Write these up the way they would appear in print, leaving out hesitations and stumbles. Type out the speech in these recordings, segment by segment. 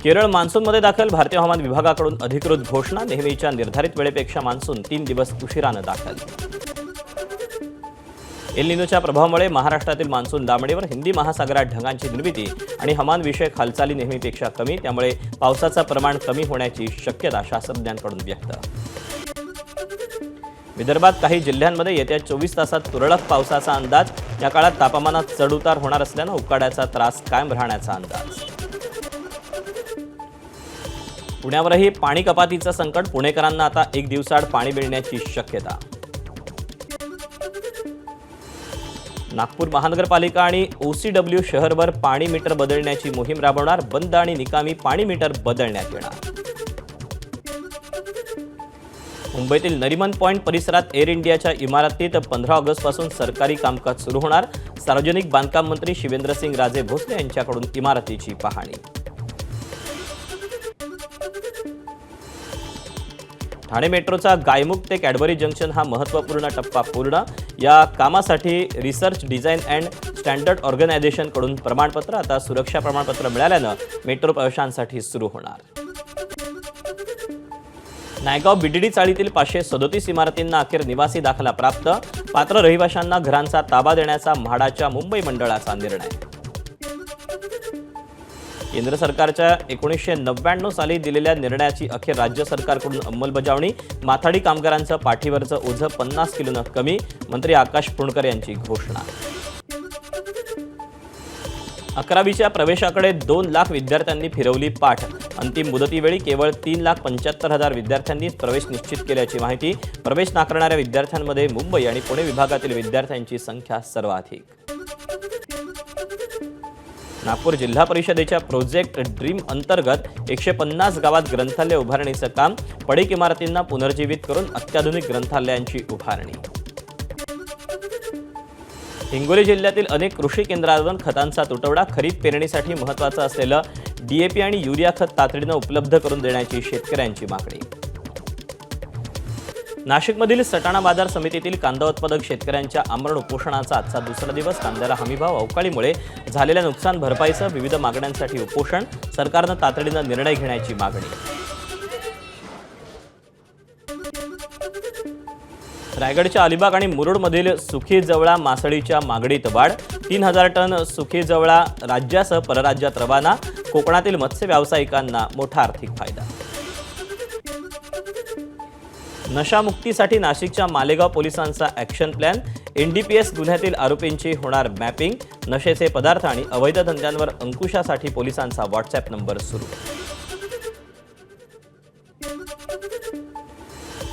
केरळ मान्सूनमध्ये दाखल. भारतीय हवामान विभागाकडून अधिकृत घोषणा. नेहमीच्या निर्धारित वेळेपेक्षा मान्सून 3 दिवस उशिरानं दाखल. एल निनोच्या प्रभावामुळे महाराष्ट्रातील मान्सून लांबणीवर. हिंदी महासागरात ढगांची निर्मिती आणि हवामानविषयक हालचाली नेहमीपेक्षा कमी. त्यामुळे पावसाचं प्रमाण कमी होण्याची शक्यता शास्त्रज्ञांकडून व्यक्त. विदर्भात काही जिल्ह्यांमध्ये येत्या 24 तासात तुरळक पावसाचा अंदाज. या काळात तापमानात चढउतार होणार असल्यानं उकाड्याचा त्रास कायम राहण्याचा अंदाज. पुण्यावरही पाणी कपातीचं संकट. पुणेकरांना आता 1 दिवसाआड पाणी मिळण्याची शक्यता. नागपूर महानगरपालिका आणि OCW शहरभर पाणी मीटर बदलण्याची मोहीम राबवणार. बंद आणि निकामी पाणी मीटर बदलण्यात येणार. मुंबईतील नरिमन पॉइंट परिसरात एअर इंडियाच्या इमारतीत 15 ऑगस्टपासून सरकारी कामकाज सुरू होणार. सार्वजनिक बांधकाम मंत्री शिवेंद्रसिंग राजे भोसले यांच्याकडून इमारतीची पाहणी. ठाणे मेट्रोचा गायमुख ते कॅडबरी जंक्शन हा महत्त्वपूर्ण टप्पा पूर्ण. या कामासाठी रिसर्च डिझाईन अँड स्टँडर्ड ऑर्गनायझेशनकडून प्रमाणपत्र. आता सुरक्षा प्रमाणपत्र मिळाल्यानं मेट्रो प्रवाशांसाठी सुरू होणार. नायगाव BDD चाळीतील 537 इमारतींना अखेर निवासी दाखला प्राप्त. पात्र रहिवाशांना घरांचा ताबा देण्याचा म्हाडाच्या मुंबई मंडळाचा निर्णय. केंद्र सरकारच्या 1999 साली दिलेल्या निर्णयाची अखेर राज्य सरकारकडून अंमलबजावणी. माथाडी कामगारांचं पाठीवरचं ओझं 50 किलोनं कमी. मंत्री आकाश फुंडकर यांची घोषणा. 11वीच्या प्रवेशाकडे 2 लाख विद्यार्थ्यांनी फिरवली पाठ. अंतिम मुदतीवेळी केवळ 3,75,000 विद्यार्थ्यांनी प्रवेश निश्चित केल्याची माहिती. प्रवेश नाकारणाऱ्या विद्यार्थ्यांमध्ये मुंबई आणि पुणे विभागातील विद्यार्थ्यांची संख्या सर्वाधिक. नागपूर जिल्हा परिषदेच्या प्रोजेक्ट ड्रीम अंतर्गत 150 गावात ग्रंथालय उभारणीचं काम. पडीक इमारतींना पुनर्जीवित करून अत्याधुनिक ग्रंथालयांची उभारणी. हिंगोली जिल्ह्यातील अनेक कृषी केंद्रांवर खतांचा तुटवडा. खरीप पेरणीसाठी महत्त्वाचं असलेलं DAP आणि युरिया खत तातडीनं उपलब्ध करून देण्याची शेतकऱ्यांची मागणी. नाशिकमधील सटाणा बाजार समितीतील कांदा उत्पादक शेतकऱ्यांच्या आमरण उपोषणाचा आजचा दुसरा दिवस. कांद्याला हमीभाव, अवकाळीमुळे झालेल्या नुकसान भरपाईसह विविध मागण्यांसाठी उपोषण. सरकारनं तातडीनं निर्णय घेण्याची मागणी. रायगडच्या अलिबाग आणि मुरुडमधील सुखी जवळा मासळीच्या मागणीत वाढ. 3,000 टन सुखी जवळा राज्यासह परराज्यात रवाना. कोकणातील मत्स्य व्यावसायिकांना मोठा आर्थिक फायदा. नशामुक्तीसाठी नाशिकच्या मालेगाव पोलिसांचा ॲक्शन प्लॅन. NDPS गुन्ह्यातील आरोपींची होणार मॅपिंग. नशेचे पदार्थ आणि अवैध धंद्यांवर अंकुशासाठी पोलिसांचा व्हॉट्सॲप नंबर सुरू.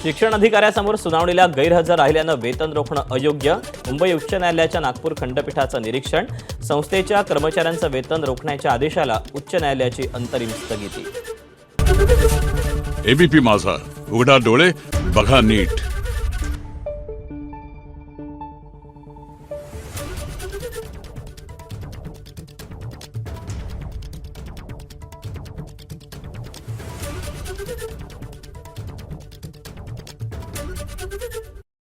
शिक्षण अधिकाऱ्यासमोर सुनावणीला गैरहजर राहिल्यानं वेतन रोखणं अयोग्य. मुंबई उच्च न्यायालयाच्या नागपूर खंडपीठाचं निरीक्षण. संस्थेच्या कर्मचाऱ्यांचं वेतन रोखण्याच्या आदेशाला उच्च न्यायालयाची अंतरिम स्थगिती. ABP माझा, उघडा डोळे बघा नीट.